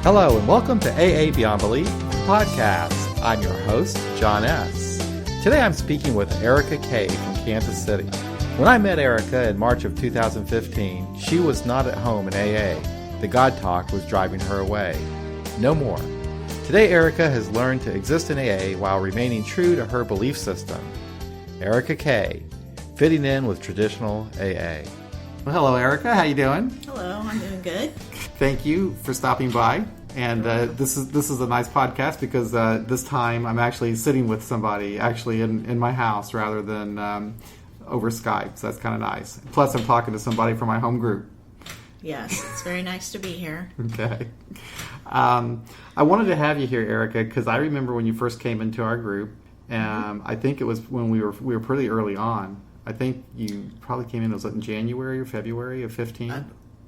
Hello and welcome to AA Beyond Belief podcast. I'm your host, John S. Today I'm speaking with Erica K. from Kansas City. When I met Erica in March of 2015, she was not at home in AA. The God talk was driving her away. No more. Today Erica has learned to exist in AA while remaining true to her belief system. Erica K. fitting in with traditional AA. Well, hello Erica, how you doing? Hello, I'm doing good. Thank you for stopping by. And this is a nice podcast because this time I'm actually sitting with somebody actually in my house rather than over Skype. So that's kind of nice. Plus I'm talking to somebody from my home group. Yes, it's very nice to be here. Okay. I wanted to have you here, Erica, because I remember when you first came into our group. I think it was when we were pretty early on. I think you probably came in, was it in January or February of 15?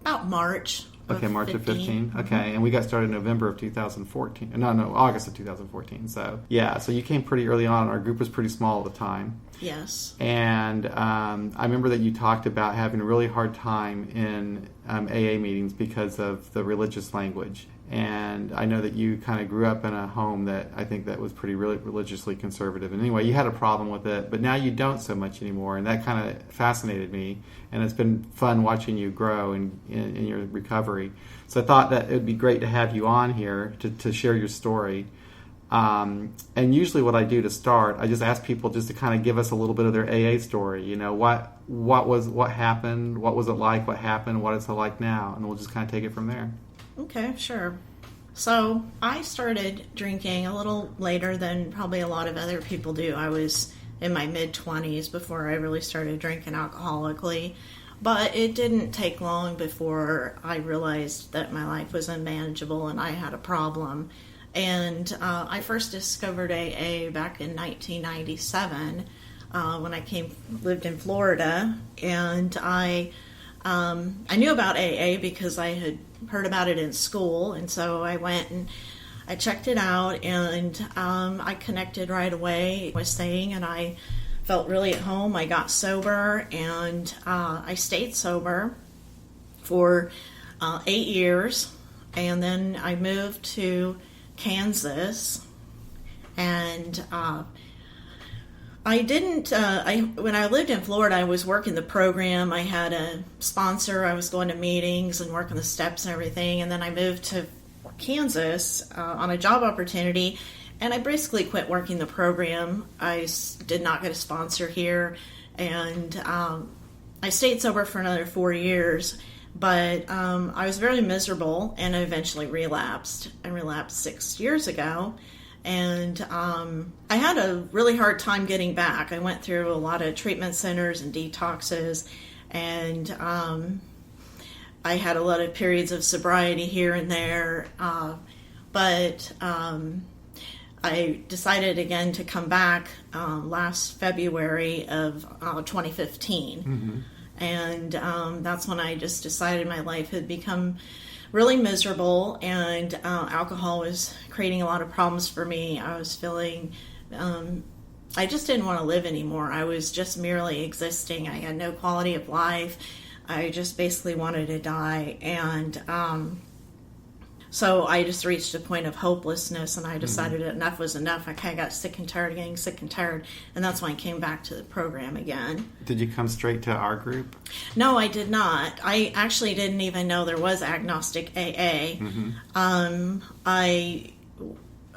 About March. Okay, March of 15. Okay, and we got started in November of 2014. No, August of 2014. So, yeah, so you came pretty early on. Our group was pretty small at the time. Yes. And I remember that you talked about having a really hard time in AA meetings because of the religious language. And I know that you kind of grew up in a home that I think that was pretty religiously conservative. And anyway, you had a problem with it, but now you don't so much anymore. And that kind of fascinated me. And it's been fun watching you grow in your recovery. So I thought that it would be great to have you on here to share your story. And usually what I do to start, I just ask people just to kind of give us a little bit of their AA story. You know, what happened, what was it like, what happened, what is it like now? And we'll just kind of take it from there. Okay, sure. So I started drinking a little later than probably a lot of other people do. I was in my mid-20s before I really started drinking alcoholically. But it didn't take long before I realized that my life was unmanageable and I had a problem. And I first discovered AA back in 1997 when I lived in Florida. And I knew about AA because I had heard about it in school, and so I went and I checked it out, and I connected right away. I was saying, and I felt really at home. I got sober, and I stayed sober for 8 years, and then I moved to Kansas, and when I lived in Florida, I was working the program. I had a sponsor. I was going to meetings and working the steps and everything. And then I moved to Kansas on a job opportunity, and I basically quit working the program. I did not get a sponsor here, and I stayed sober for another 4 years. But I was very miserable, and I eventually relapsed. I relapsed 6 years ago. And I had a really hard time getting back. I went through a lot of treatment centers and detoxes, and I had a lot of periods of sobriety here and there. But I decided again to come back last February of 2015. Mm-hmm. And that's when I just decided my life had become really miserable, and alcohol was creating a lot of problems for me. I was feeling, I just didn't want to live anymore. I was just merely existing. I had no quality of life. I just basically wanted to die. And so I just reached a point of hopelessness, and I decided enough was enough. I kind of got sick and tired of getting sick and tired, and that's when I came back to the program again. Did you come straight to our group? No, I did not. I actually didn't even know there was agnostic AA. Mm-hmm.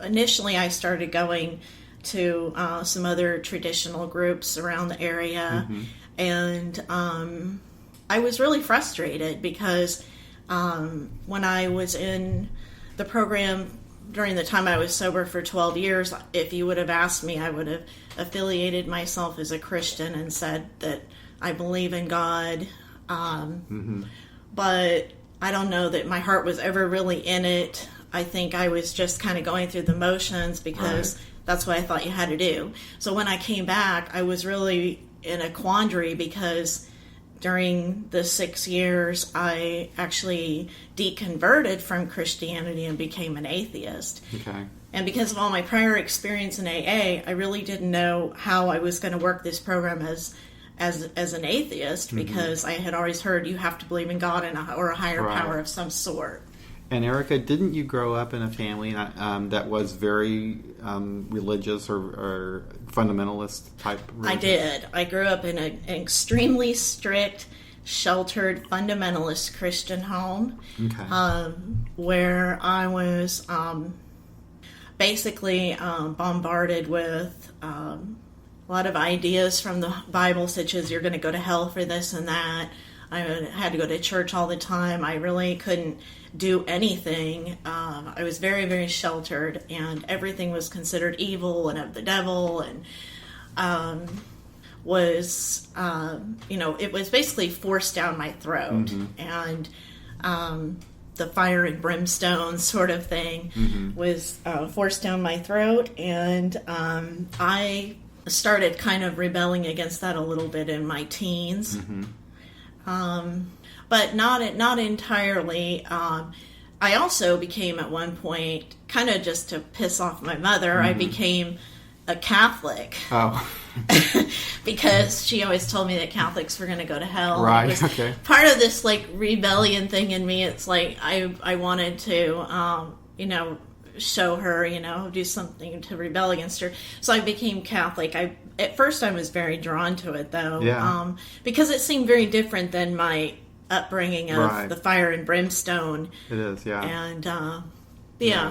Initially I started going to some other traditional groups around the area, and I was really frustrated because when I was in the program during the time I was sober for 12 years, if you would have asked me, I would have affiliated myself as a Christian and said that I believe in God. But I don't know that my heart was ever really in it. I think I was just kind of going through the motions because that's what I thought you had to do. So when I came back, I was really in a quandary because during the 6 years, I actually deconverted from Christianity and became an atheist. Okay. And because of all my prior experience in AA, I really didn't know how I was going to work this program as an atheist, because I had always heard you have to believe in God or a higher power of some sort. And Erica, didn't you grow up in a family that was very religious or fundamentalist type religion? I did. I grew up in an extremely strict, sheltered, fundamentalist Christian home, Okay. where I was basically bombarded with a lot of ideas from the Bible, such as you're going to go to hell for this and that. I had to go to church all the time. I really couldn't do anything. I was very, very sheltered, and everything was considered evil and of the devil, and it was basically forced down my throat. And the fire and brimstone sort of thing was forced down my throat, and I started kind of rebelling against that a little bit in my teens. But not entirely. I also became at one point, kind of just to piss off my mother, I became a Catholic. Oh. Because she always told me that Catholics were going to go to hell. Right, It was okay. part of this like rebellion thing in me. It's like I wanted to, show her, do something to rebel against her. So I became Catholic. At first I was very drawn to it, though, Yeah. because it seemed very different than my upbringing of Right. the fire and brimstone. It is, yeah. And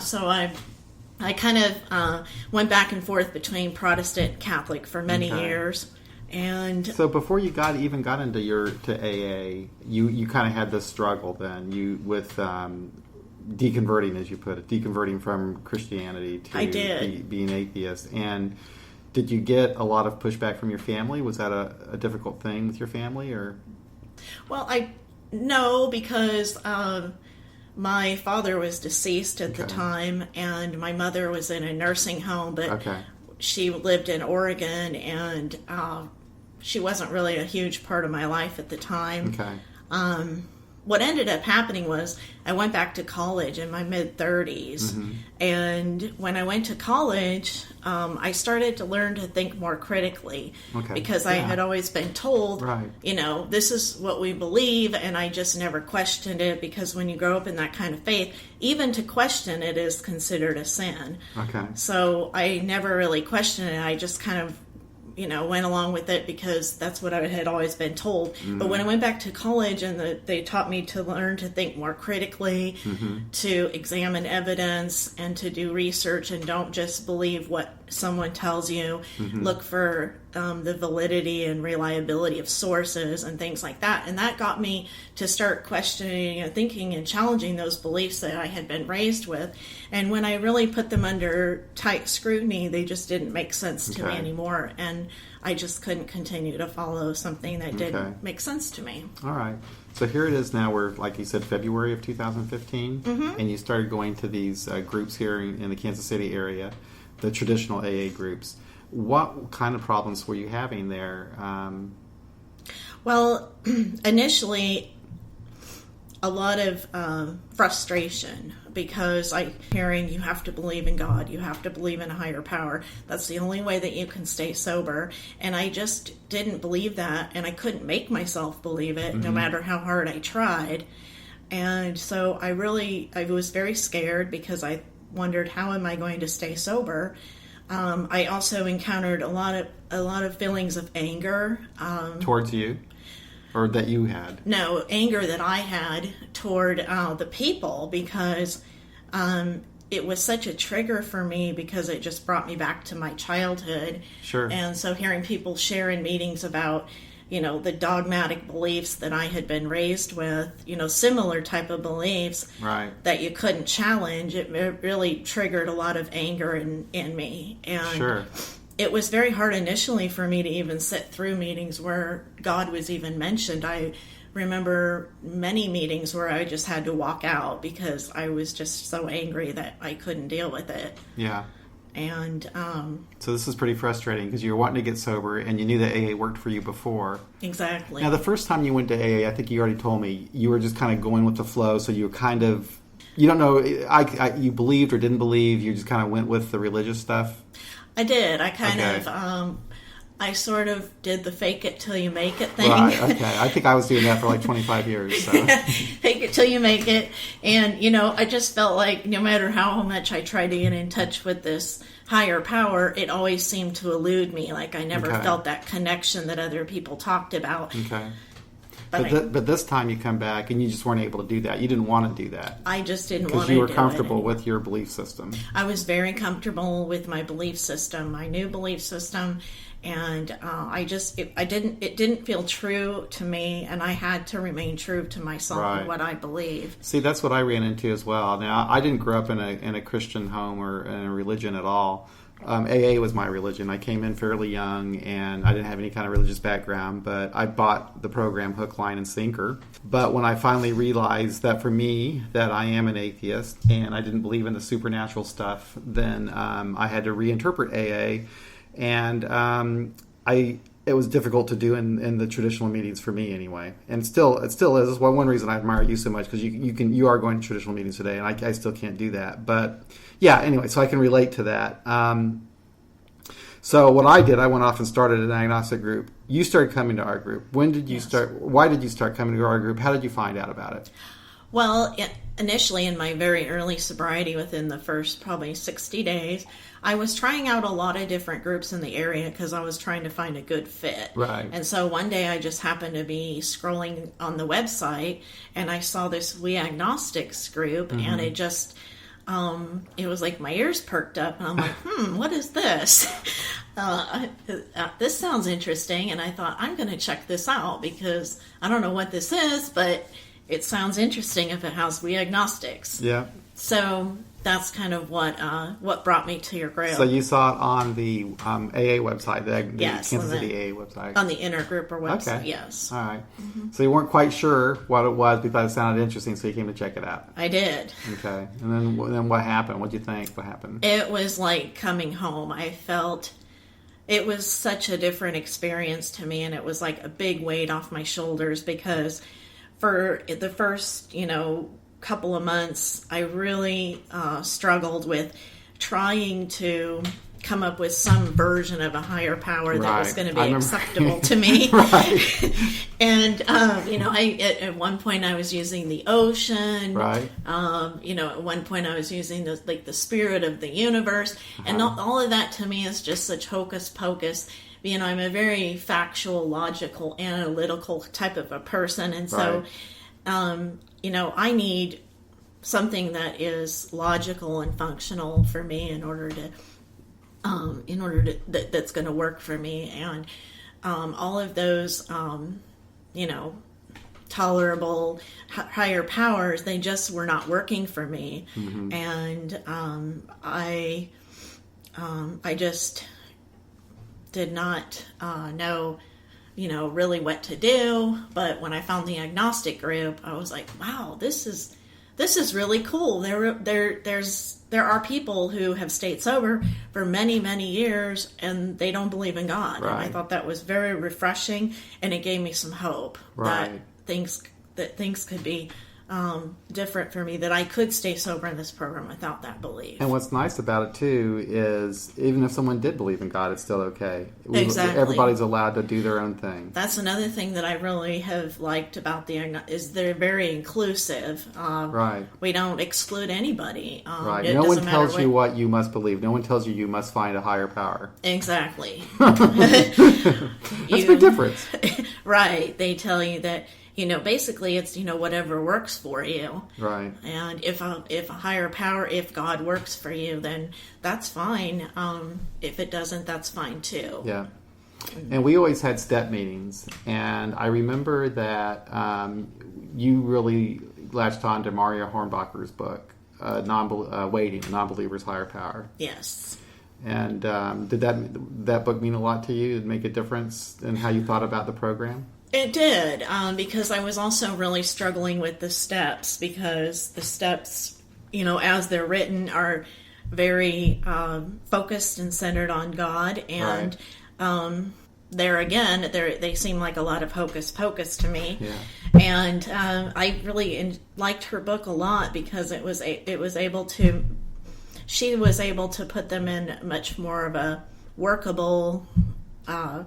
so I kind of went back and forth between Protestant and Catholic for many Okay. years. And So before you got into to AA, you kind of had this struggle then with deconverting, as you put it, deconverting from Christianity to I did. being atheist. And did you get a lot of pushback from your family? Was that a difficult thing with your family, or? well, no, because my father was deceased at the Okay. time, and my mother was in a nursing home, but Okay. she lived in Oregon, and she wasn't really a huge part of my life at the time. Okay. What ended up happening was I went back to college in my mid-30s, and when I went to college, I started to learn to think more critically, Okay. because I Yeah. had always been told, Right. this is what we believe, and I just never questioned it, because when you grow up in that kind of faith, even to question it is considered a sin. Okay. So I never really questioned it. I just kind of, went along with it because that's what I had always been told. But when I went back to college and they taught me to learn to think more critically, to examine evidence and to do research and don't just believe what someone tells you, look for the validity and reliability of sources and things like that. And that got me to start questioning and thinking and challenging those beliefs that I had been raised with. And when I really put them under tight scrutiny, they just didn't make sense to me Okay. anymore. And I just couldn't continue to follow something that didn't Okay. make sense to me. All right. So here it is now. We're, like you said, February of 2015, and you started going to these groups here in the Kansas City area, the traditional AA groups. What kind of problems were you having there? Well, initially, a lot of frustration, because I hearing you have to believe in God, you have to believe in a higher power. That's the only way that you can stay sober. And I just didn't believe that, and I couldn't make myself believe it, no matter how hard I tried. And so I was very scared, because I wondered, how am I going to stay sober? I also encountered a lot of feelings of anger. Towards you? Or that you had? No, anger that I had toward the people, because it was such a trigger for me, because it just brought me back to my childhood. Sure. And so hearing people share in meetings about, the dogmatic beliefs that I had been raised with, similar type of beliefs Right. that you couldn't challenge, it really triggered a lot of anger in me. And Sure. it was very hard initially for me to even sit through meetings where God was even mentioned. I remember many meetings where I just had to walk out, because I was just so angry that I couldn't deal with it. Yeah. And So this is pretty frustrating, because you were wanting to get sober, and you knew that AA worked for you before. exactly. Now, the first time you went to AA, I think you already told me, you were just kind of going with the flow, so you were kind of, you don't know, you believed or didn't believe, you just kind of went with the religious stuff? I did. I kind Okay. of I sort of did the fake it till you make it thing. Right, okay. I think I was doing that for like 25 years. So. Fake it till you make it. And, I just felt like no matter how much I tried to get in touch with this higher power, it always seemed to elude me. Like I never felt that connection that other people talked about. Okay. But this time you come back and you just weren't able to do that. You didn't want to do that. I just didn't want to do it. Because you were comfortable with your belief system. I was very comfortable with my belief system, my new belief system, and it didn't feel true to me, and I had to remain true to myself and what I believe. See, that's what I ran into as well. Now, I didn't grow up in a Christian home or in a religion at all. AA was my religion. I came in fairly young, and I didn't have any kind of religious background, but I bought the program hook, line, and sinker. But when I finally realized that for me, that I am an atheist, and I didn't believe in the supernatural stuff, then I had to reinterpret AA, and it was difficult to do in the traditional meetings for me anyway, and it still is. That's one reason I admire you so much, because you are going to traditional meetings today, and I still can't do that. But yeah, anyway, so I can relate to that. So what I did, I went off and started an agnostic group. You started coming to our group. When did you start? Why did you start coming to our group? How did you find out about it? Well, initially in my very early sobriety, within the first probably 60 days, I was trying out a lot of different groups in the area because I was trying to find a good fit. Right. And so one day I just happened to be scrolling on the website and I saw this We Agnostics group, and it just, it was like my ears perked up and I'm like, what is this? This sounds interesting. And I thought, I'm going to check this out because I don't know what this is, but it sounds interesting if it has We Agnostics. Yeah. So that's kind of what brought me to your group. So you saw it on the AA website, the yes, Kansas City AA website. On the intergroup or website, okay. Yes. All right. So you weren't quite sure what it was, but it sounded interesting, so you came to check it out. I did. Okay. And then what happened? What did you think? What happened? It was like coming home. I felt it was such a different experience to me, and it was like a big weight off my shoulders because for the first, couple of months, I really struggled with trying to come up with some version of a higher power that was going to be acceptable to me. And, at one point I was using the ocean. Right. At one point I was using the spirit of the universe. And all of that to me is just such hocus pocus. I'm a very factual, logical, analytical type of a person. And so, I need something that is logical and functional for me in order to that's going to work for me. And all of those, tolerable higher powers, they just were not working for me. And I just did not know, really what to do. But when I found the agnostic group, I was like, wow, this is really cool. There are people who have stayed sober for many, many years and they don't believe in God. Right. And I thought that was very refreshing, and it gave me some hope that things could be different for me, that I could stay sober in this program without that belief. And what's nice about it too is even if someone did believe in God, it's still okay. Exactly. Everybody's allowed to do their own thing. That's another thing that I really have liked about is they're very inclusive. Right. We don't exclude anybody. Right. No one tells you what you must believe. No one tells you must find a higher power. Exactly. That's a big difference. Right. They tell you that, basically it's, whatever works for you. Right. And if a higher power, if God works for you, then that's fine. If it doesn't, that's fine too. Yeah. And we always had step meetings. And I remember that you really latched on to Mario Hornbacher's book, Waiting, A Non-Believer's Higher Power. Yes. And did that book mean a lot to you? Did it make a difference in how you thought about the program? It did, because I was also really struggling with the steps, because the steps, as they're written, are very focused and centered on God, and there again, they seem like a lot of hocus pocus to me. Yeah. And I really liked her book a lot because she was able to put them in much more of a workable a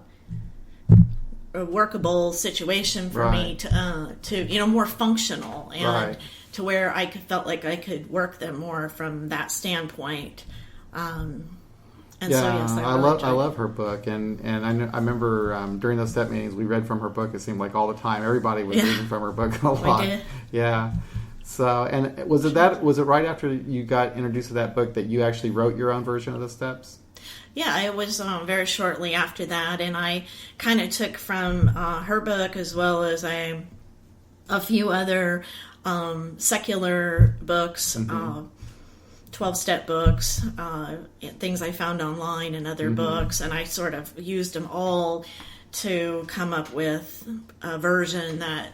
workable situation for me to more functional, and to where I felt like I could work them more from that standpoint. And yeah, so, yes, I love her book, and I remember during those step meetings we read from her book. It seemed like all the time everybody was reading from her book a lot. We did. Yeah. So, and was it right after you got introduced to that book that you actually wrote your own version of the steps? Yeah, it was very shortly after that, and I kind of took from her book as well as a few other secular books. 12-step books, things I found online and other books, and I sort of used them all to come up with a version that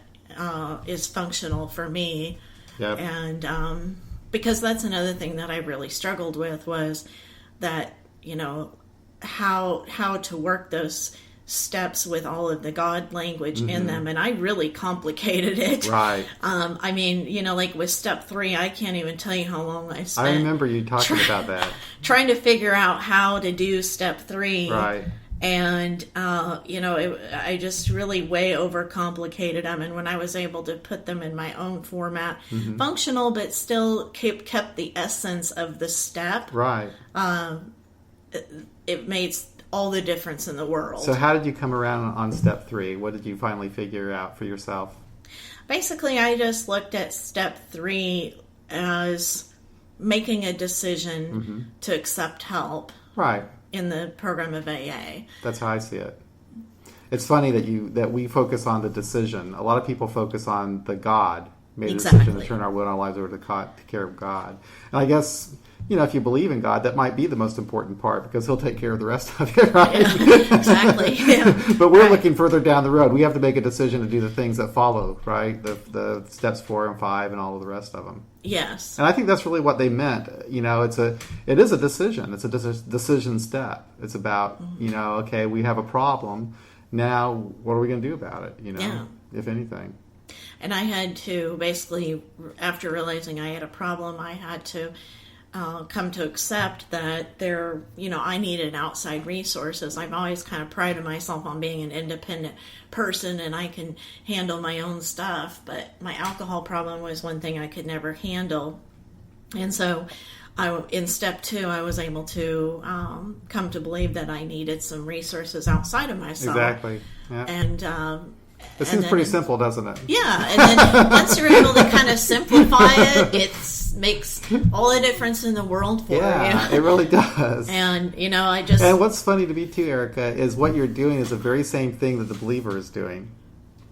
is functional for me. Yep. And because that's another thing that I really struggled with, was that, how to work those steps with all of the God language in them, and I really complicated it. Right. I mean, like with step 3, I can't even tell you how long I spent. I remember you talking about that. Trying to figure out how to do step 3. Right. And, I just really way overcomplicated them. And when I was able to put them in my own format, functional, but still kept the essence of the step. Right. It made all the difference in the world. So how did you come around on step 3? What did you finally figure out for yourself? Basically, I just looked at step 3 as making a decision to accept help. Right. In the program of AA. That's how I see it. It's funny that we focus on the decision. A lot of people focus on the God made a decision to turn our will and our lives over to take care of God. And I guess, if you believe in God, that might be the most important part, because He'll take care of the rest of it, right? Yeah, exactly. Yeah. But we're looking further down the road. We have to make a decision to do the things that follow, right? The steps 4 and 5 and all of the rest of them. Yes. And I think that's really what they meant. It is a decision. It's a decision step. It's about, okay, we have a problem. Now, what are we going to do about it? If anything. And I had to basically, after realizing I had a problem, I had to come to accept that I needed outside resources. I've always kind of prided myself on being an independent person, and I can handle my own stuff, but my alcohol problem was one thing I could never handle. And so in step 2, I was able to come to believe that I needed some resources outside of myself. Exactly. Yeah. And it seems pretty simple, doesn't it? Yeah, and then once you're able to kind of simplify it, it makes all the difference in the world for you. Yeah, it really does. And, And what's funny to me, too, Erica, is what you're doing is the very same thing that the believer is doing.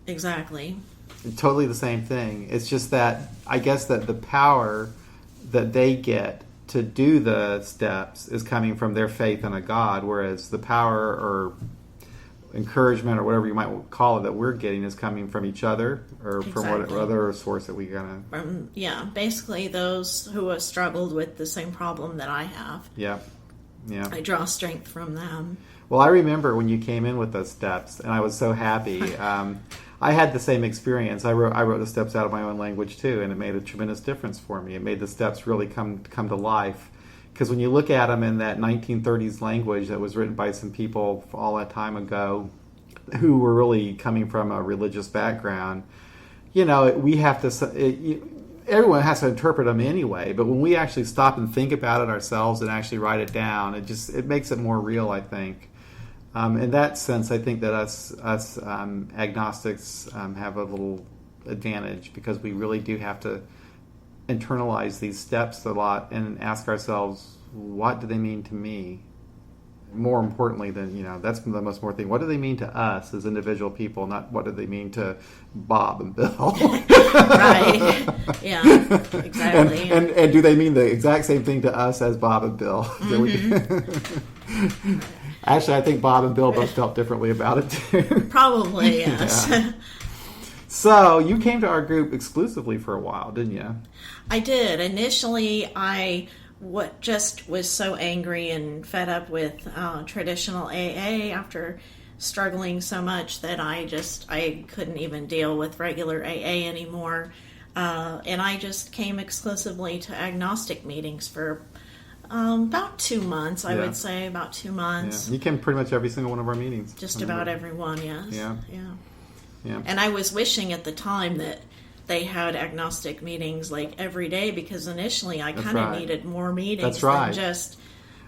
Exactly. Totally the same thing. It's just that, I guess that the power that they get to do the steps is coming from their faith in a God, whereas the power or encouragement or whatever you might call it that we're getting is coming from each other or from what other source that we basically those who have struggled with the same problem that I have. Yeah. I draw strength from them. Well, I remember when you came in with those steps, and I was so happy. I had the same experience. I wrote the steps out of my own language too, and it made a tremendous difference for me. It made the steps really come to life. Because when you look at them in that 1930s language that was written by some people all that time ago who were really coming from a religious background, we have to... everyone has to interpret them anyway, but when we actually stop and think about it ourselves and actually write it down, it makes it more real, I think. In that sense, I think that us agnostics have a little advantage, because we really do have to internalize these steps a lot and ask ourselves, what do they mean to me? More importantly than, that's the most important thing. What do they mean to us as individual people, not what do they mean to Bob and Bill? Right. Yeah, exactly. And do they mean the exact same thing to us as Bob and Bill? Actually, I think Bob and Bill both felt differently about it too. Probably, yes. Yeah. So you came to our group exclusively for a while, didn't you? I did. Initially, I just was so angry and fed up with traditional AA after struggling so much that I couldn't even deal with regular AA anymore. And I just came exclusively to agnostic meetings for About 2 months, I would say, about 2 months. Yeah. You came pretty much every single one of our meetings. Just about everyone, yes. Yeah. And I was wishing at the time that they had agnostic meetings like every day, because initially I kind of needed more meetings than just,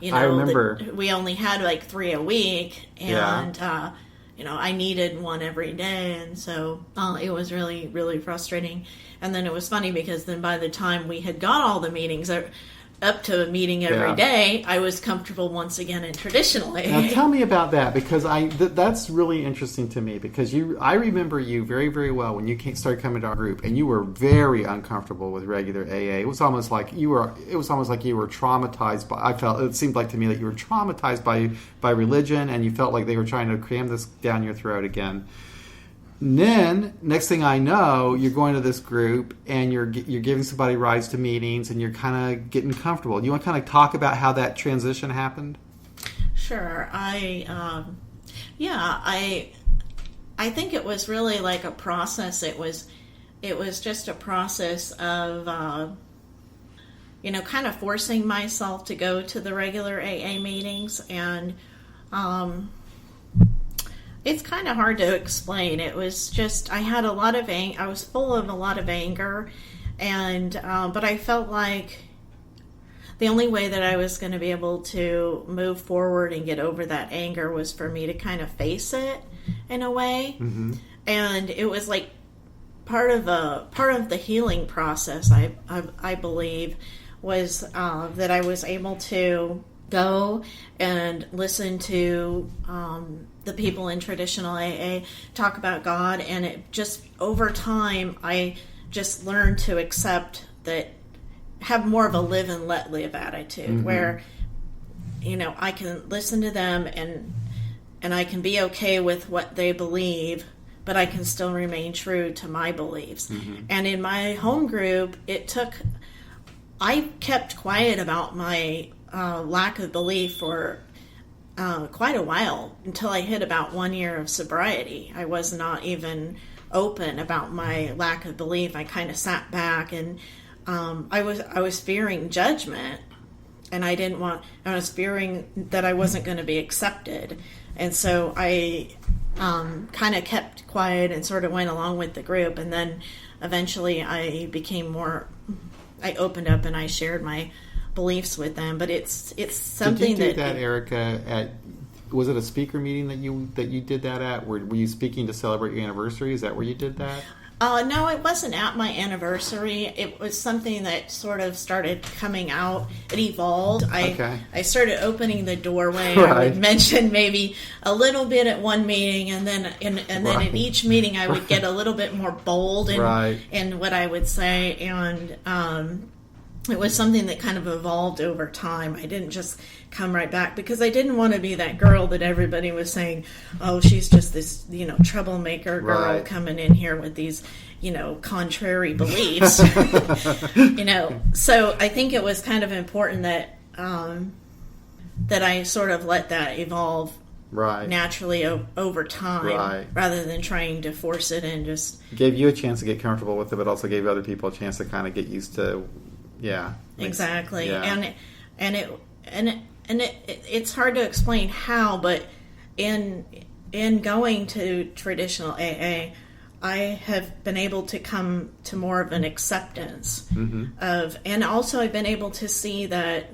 I remember we only had like 3 a week, and I needed one every day, and so it was really, really frustrating. And then it was funny because then by the time we had got all the meetings up to a meeting every day, I was comfortable once again in traditional AA. Now tell me about that, because that's really interesting to me, because I remember you very, very well when you started coming to our group, and you were very uncomfortable with regular AA. It was almost like you were traumatized by. It seemed like to me that you were traumatized by religion, and you felt like they were trying to cram this down your throat again. And then, next thing I know, you're going to this group and you're giving somebody rides to meetings, and you're kind of getting comfortable. You want to kind of talk about how that transition happened? Sure. I think it was really like a process. It was just a process of kind of forcing myself to go to the regular AA meetings, and it's kind of hard to explain. It was just, I had a lot of I was full of a lot of anger, and but I felt like the only way that I was going to be able to move forward and get over that anger was for me to kind of face it in a way. Mm-hmm. And it was like part of the healing process, I believe, was that I was able to go and listen to the people in traditional AA talk about God, and it just, over time, I just learned to accept that, have more of a live and let live attitude, mm-hmm. where, I can listen to them and I can be okay with what they believe, but I can still remain true to my beliefs. Mm-hmm. And in my home group, I kept quiet about my lack of belief for quite a while, until I hit about 1 year of sobriety. I was not even open about my lack of belief. I kind of sat back, and I was fearing judgment, and I was fearing that I wasn't going to be accepted. And so I kind of kept quiet and sort of went along with the group, and then eventually I opened up and I shared my beliefs with them. But it's something Did you do that, Erica, was it a speaker meeting that you did that at? Were you speaking to celebrate your anniversary? Is that where you did that? No, it wasn't at my anniversary. It was something that sort of started coming out. It evolved. I started opening the doorway. Right. I would mention maybe a little bit at one meeting, and then then at each meeting I would get a little bit more bold in what I would say, and it was something that kind of evolved over time. I didn't just come right back, because I didn't want to be that girl that everybody was saying, oh, she's just this, troublemaker girl coming in here with these, contrary beliefs. So I think it was kind of important that that I sort of let that evolve naturally over time, rather than trying to force it and just... Gave you a chance to get comfortable with it, but also gave other people a chance to kind of get used to... Yeah, exactly. Yeah. And it's hard to explain how, but in going to traditional AA, I have been able to come to more of an acceptance of, and also I've been able to see that,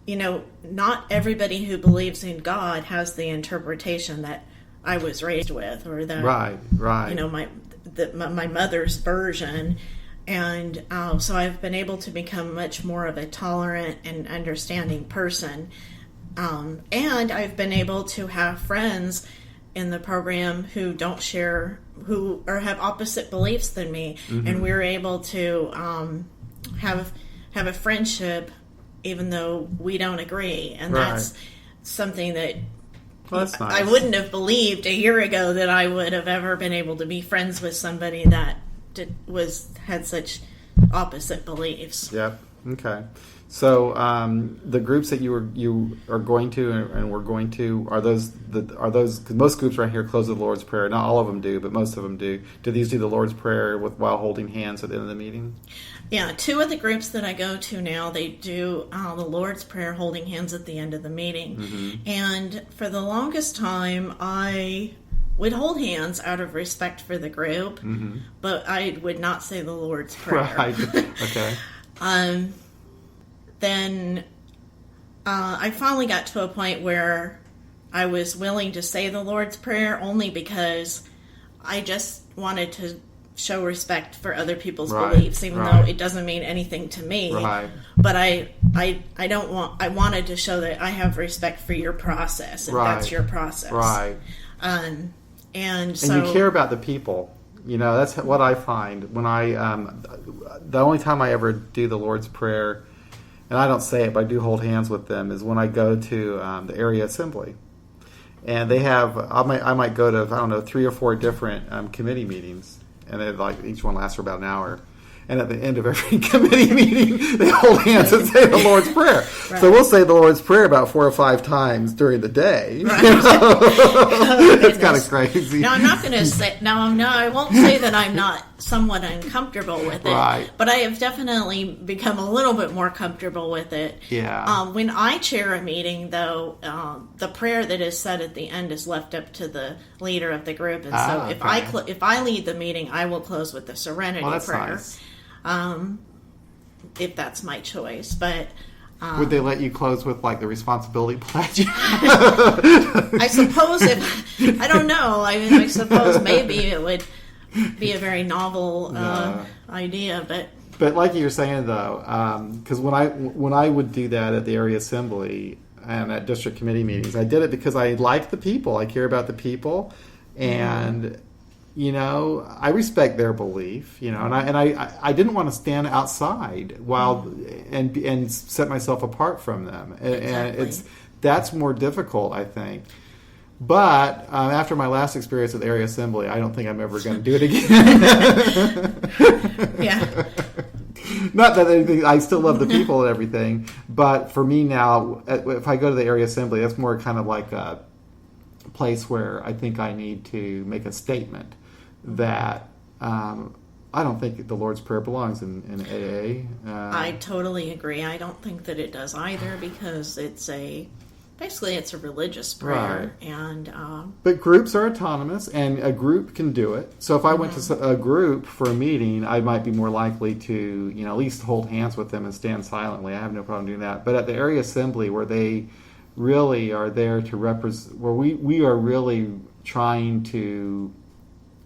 not everybody who believes in God has the interpretation that I was raised with, or that my mother's version. And so I've been able to become much more of a tolerant and understanding person. And I've been able to have friends in the program who don't share, who have opposite beliefs than me. Mm-hmm. And we're able to have a friendship even though we don't agree. And that's something that that's nice. I wouldn't have believed a year ago that I would have ever been able to be friends with somebody that had such opposite beliefs. Yep. Okay. So the groups that you are going to and we're going to, are those cause most groups around here close with the Lord's Prayer. Not all of them do, but most of them do. Do these do the Lord's Prayer while holding hands at the end of the meeting? Yeah, 2 of the groups that I go to now, they do the Lord's Prayer holding hands at the end of the meeting. Mm-hmm. And for the longest time, I would hold hands out of respect for the group, mm-hmm. but I would not say the Lord's Prayer. Right. Okay. Then I finally got to a point where I was willing to say the Lord's Prayer only because I just wanted to show respect for other people's beliefs, even though it doesn't mean anything to me. Right. But I wanted to show that I have respect for your process, if that's your process. Right. And so you care about the people. You know, that's what I find when the only time I ever do the Lord's Prayer, and I don't say it, but I do hold hands with them, is when I go to the area assembly. And they have, I might go to, 3 or 4 different committee meetings. And each one lasts for about an hour. And at the end of every committee meeting, they hold hands and say the Lord's Prayer. Right. So we'll say the Lord's Prayer about 4 or 5 times during the day. Right. It's kind of crazy. Now, I'm not going to say, I won't say that I'm not somewhat uncomfortable with it. Right. But I have definitely become a little bit more comfortable with it. Yeah. When I chair a meeting, though, the prayer that is said at the end is left up to the leader of the group. And so if I lead the meeting, I will close with the Serenity Prayer. Nice. If that's my choice, but would they let you close with the responsibility pledge? I suppose I don't know. I suppose maybe it would be a very novel idea, but like you were saying though, because when I would do that at the area assembly and at district committee meetings, I did it because I like the people. I care about the people, and. I respect their belief, and I didn't want to stand outside and set myself apart from them. And that's more difficult, I think. But after my last experience at the area assembly, I don't think I'm ever going to do it again. Yeah. Not that I still love the people and everything, but for me now, if I go to the area assembly, that's more kind of like a place where I think I need to make a statement that I don't think the Lord's Prayer belongs in AA. I totally agree. I don't think that it does either because it's a religious prayer. Right. And but groups are autonomous, and a group can do it. So if I went to a group for a meeting, I might be more likely to at least hold hands with them and stand silently. I have no problem doing that. But at the area assembly, where they really are there to represent, where we are really trying to.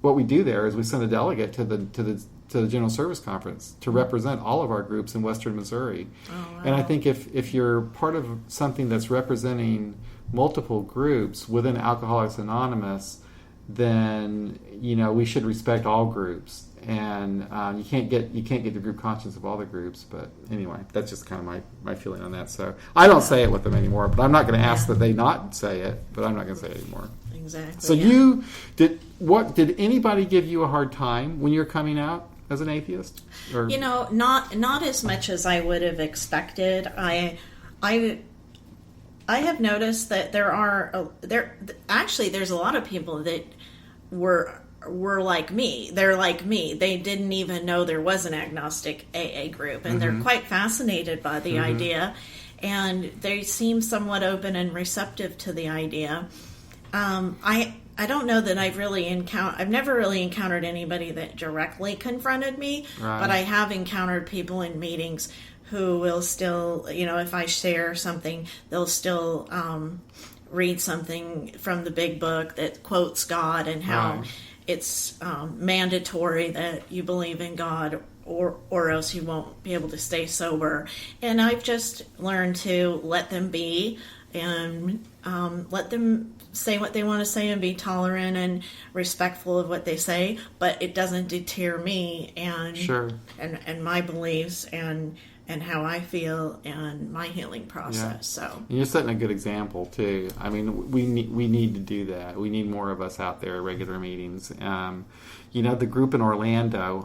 What we do there is we send a delegate to the General Service Conference to represent all of our groups in Western Missouri. Oh, wow. And I think if you're part of something that's representing multiple groups within Alcoholics Anonymous, then we should respect all groups. And you can't get the group conscience of all the groups. But anyway, that's just kind of my feeling on that. So I don't say it with them anymore. But I'm not going to ask that they not say it. But I'm not going to say it anymore. Exactly. So did anybody give you a hard time when you're coming out as an atheist? Or? Not as much as I would have expected. I have noticed that there's a lot of people that were like me. They're like me. They didn't even know there was an agnostic AA group, and they're quite fascinated by the idea, and they seem somewhat open and receptive to the idea. I don't know that I've never really encountered anybody that directly confronted me, but I have encountered people in meetings who will still, if I share something, they'll still read something from the big book that quotes God and how it's mandatory that you believe in God or else you won't be able to stay sober. And I've just learned to let them be and let them say what they want to say and be tolerant and respectful of what they say, but it doesn't deter me and my beliefs and and how I feel and my healing process. Yeah. So And you're setting a good example too. I mean, we need to do that. We need more of us out there at regular meetings. The group in Orlando.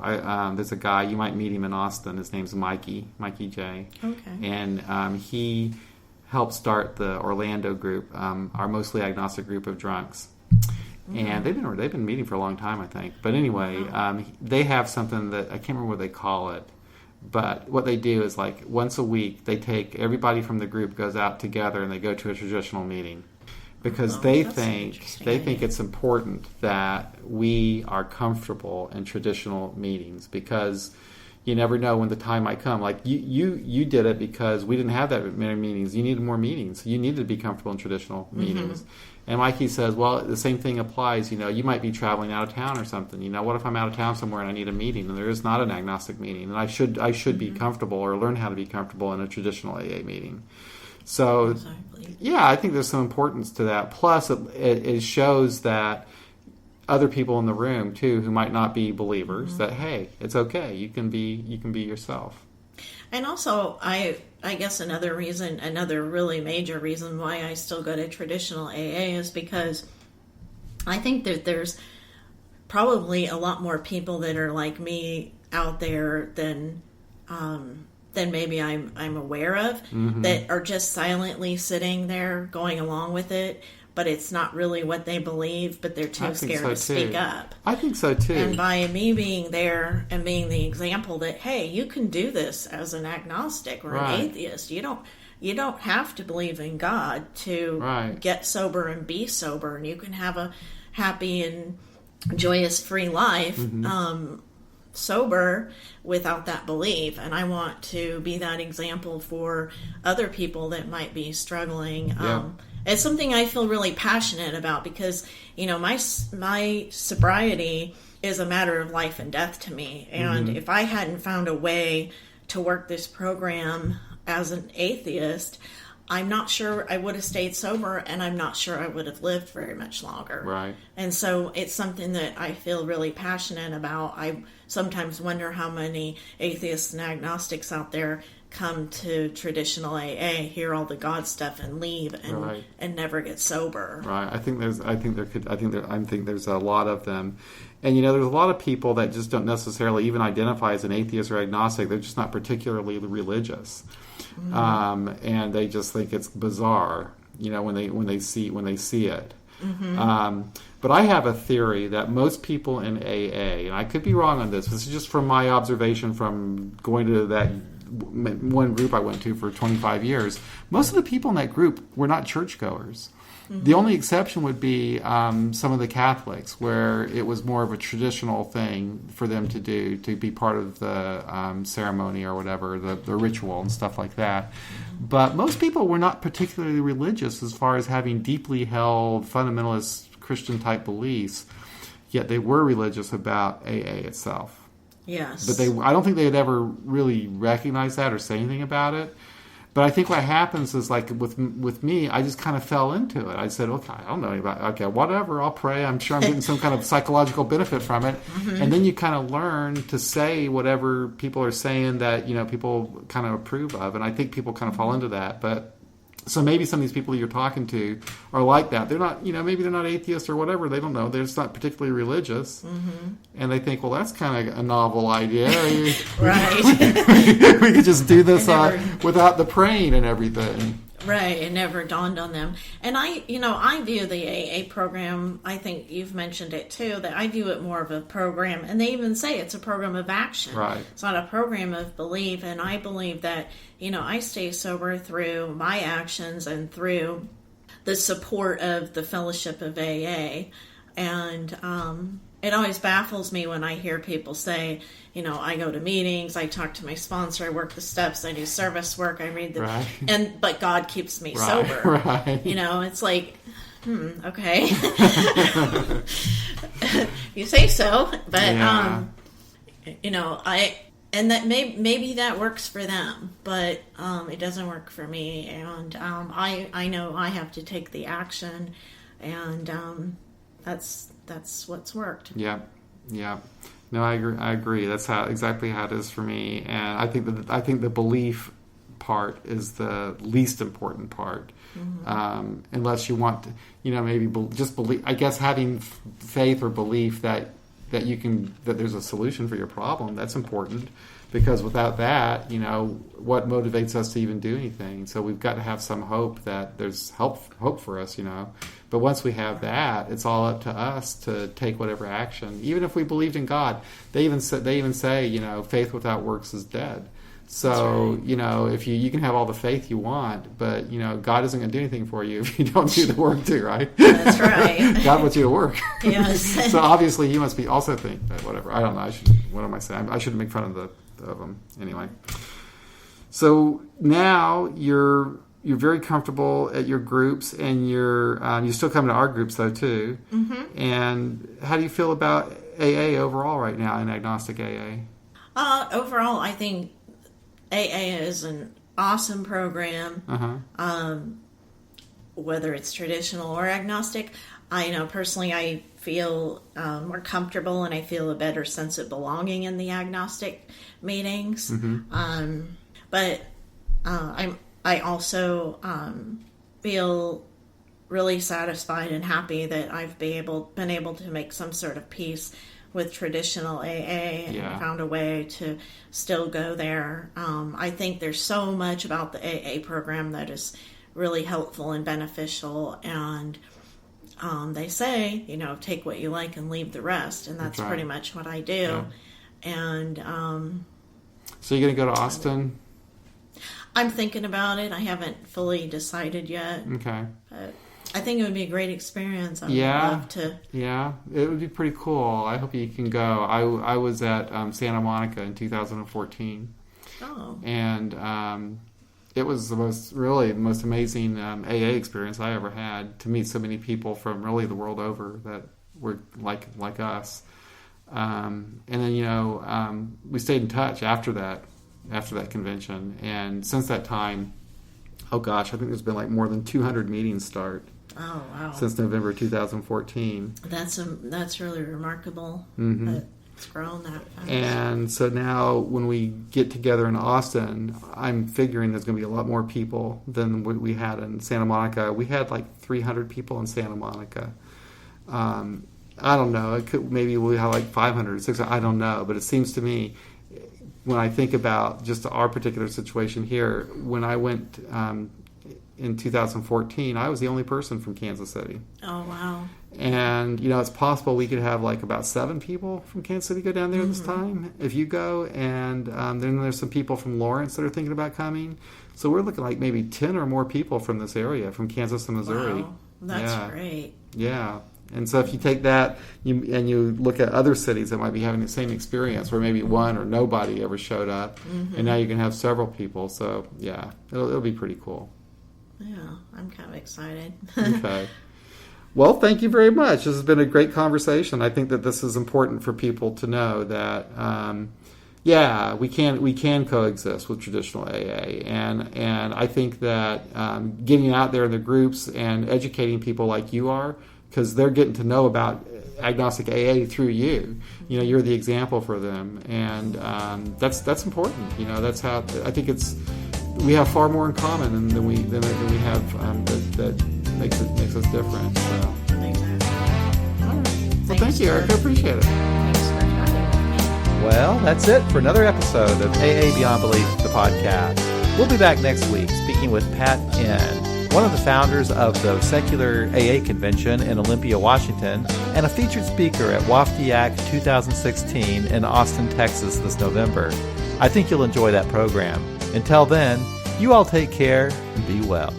There's a guy, you might meet him in Austin. His name's Mikey J. Okay. And he helped start the Orlando group, our mostly agnostic group of drunks. And they've been meeting for a long time, I think. But anyway, they have something that I can't remember what they call it. But what they do is, like, once a week, they take everybody from the group goes out together and they go to a traditional meeting, because they think it's important that we are comfortable in traditional meetings, because you never know when the time might come. Like you did it because we didn't have that many meetings. You needed more meetings. You needed to be comfortable in traditional meetings. And Mikey says, well, the same thing applies. You might be traveling out of town or something. What if I'm out of town somewhere and I need a meeting and there is not an agnostic meeting, and I should be comfortable or learn how to be comfortable in a traditional AA meeting. So, exactly. Yeah, I think there's some importance to that. Plus, it shows that other people in the room too, who might not be believers, that hey, it's okay. You can be yourself. And also, I guess another really major reason why I still go to traditional AA is because I think that there's probably a lot more people that are like me out there than maybe I'm aware of, that are just silently sitting there going along with it, but it's not really what they believe, but they're too scared to speak up. I think so too. And by me being there and being the example that, hey, you can do this as an agnostic or an atheist. You don't have to believe in God to get sober and be sober, and you can have a happy and joyous, free life sober without that belief. And I want to be that example for other people that might be struggling. It's something I feel really passionate about because, my sobriety is a matter of life and death to me. And if I hadn't found a way to work this program as an atheist, I'm not sure I would have stayed sober, and I'm not sure I would have lived very much longer. Right. And so it's something that I feel really passionate about. I sometimes wonder how many atheists and agnostics out there come to traditional AA, hear all the God stuff, and leave and never get sober. Right. I think there's a lot of them. And there's a lot of people that just don't necessarily even identify as an atheist or agnostic. They're just not particularly religious. And they just think it's bizarre, when they see it. But I have a theory that most people in AA, and I could be wrong on this is just from my observation from going to that one group I went to for 25 years, most of the people in that group were not churchgoers. The only exception would be some of the Catholics, where it was more of a traditional thing for them to do, to be part of the ceremony or whatever, the ritual and stuff like that. But most people were not particularly religious as far as having deeply held fundamentalist Christian-type beliefs, yet they were religious about AA itself. Yes. But I don't think they had ever really recognized that or say anything about it. But I think what happens is, like with me, I just kind of fell into it. I said, okay, I don't know about okay, whatever, I'll pray. I'm sure I'm getting some kind of psychological benefit from it. And then you kind of learn to say whatever people are saying that, people kind of approve of. And I think people kind of fall into that. But so maybe some of these people you're talking to are like that. They're not, maybe they're not atheists or whatever. They don't know. They're just not particularly religious. And they think, well, that's kind of a novel idea. Right. We could just do this without the praying and everything. Right. It never dawned on them. And I view the AA program, I think you've mentioned it too, that I view it more of a program. And they even say it's a program of action. Right. It's not a program of belief. And I believe that, I stay sober through my actions and through the support of the fellowship of AA. And it always baffles me when I hear people say, I go to meetings, I talk to my sponsor, I work the steps, I do service work, I read but God keeps me sober. Right. It's like, okay. You say so, but and that maybe that works for them, but it doesn't work for me. And I know I have to take the action, and that's what's worked. Yeah. No, I agree. That's exactly how it is for me. And I think the belief part is the least important part. Unless you want to, maybe just believe. I guess having faith or belief that there's a solution for your problem, that's important. Because without that, what motivates us to even do anything? So we've got to have some hope that there's hope for us, But once we have that, it's all up to us to take whatever action. Even if we believed in God, they even say, faith without works is dead. So, right. If you can have all the faith you want, but, God isn't going to do anything for you if you don't do the work too, right? That's right. God wants you to work. Yes. So obviously he must be also think whatever. I don't know. What am I saying? I shouldn't make fun of them anyway. So now you're very comfortable at your groups, and you're still coming to our groups though too. Mm-hmm. And how do you feel about AA overall right now in agnostic AA? Overall, I think AA is an awesome program. Uh-huh. Whether it's traditional or agnostic, I know personally I feel more comfortable, and I feel a better sense of belonging in the agnostic meetings. Mm-hmm. But I also feel really satisfied and happy that I've been able to make some sort of peace with traditional AA and found a way to still go there. I think there's so much about the AA program that is really helpful and beneficial, and they say, take what you like and leave the rest, and that's right. Pretty much what I do. Yeah. And so you're going to go to Austin? I'm thinking about it. I haven't fully decided yet. Okay. But I think it would be a great experience. I would love to. Yeah, it would be pretty cool. I hope you can go. I was at Santa Monica in 2014. Oh. And it was the most amazing AA experience I ever had, to meet so many people from really the world over that were like us. And then, we stayed in touch after that convention. And since that time, oh gosh, I think there's been like more than 200 meetings start. Oh, wow. Since November 2014. That's really remarkable. Mm-hmm. That it's grown that fast. And so now when we get together in Austin, I'm figuring there's going to be a lot more people than what we had in Santa Monica. We had like 300 people in Santa Monica. I don't know. Maybe we'll have like 500 or 600. I don't know. But it seems to me, when I think about just our particular situation here, when I went in 2014, I was the only person from Kansas City. Oh, wow. And, it's possible we could have like about 7 people from Kansas City go down there this time if you go. And then there's some people from Lawrence that are thinking about coming. So we're looking like maybe 10 or more people from this area, from Kansas to Missouri. Wow. That's great. Yeah. And so if you take that and you look at other cities that might be having the same experience, where maybe one or nobody ever showed up, and now you can have several people. So, yeah, it'll be pretty cool. Yeah, I'm kind of excited. Okay. Well, thank you very much. This has been a great conversation. I think that this is important for people to know that, we can coexist with traditional AA, and I think that getting out there in the groups and educating people like you are, because they're getting to know about agnostic AA through you. You're the example for them, and that's important. That's how I think we have far more in common than we have that makes us different. So. Exactly. All right. Well, thank you, Erica. I appreciate it. Thanks for having me. Well, that's it for another episode of AA Beyond Belief, the podcast. We'll be back next week speaking with Pat N., one of the founders of the Secular AA Convention in Olympia, Washington, and a featured speaker at WAFTIAC 2016 in Austin, Texas this November. I think you'll enjoy that program. Until then, you all take care and be well.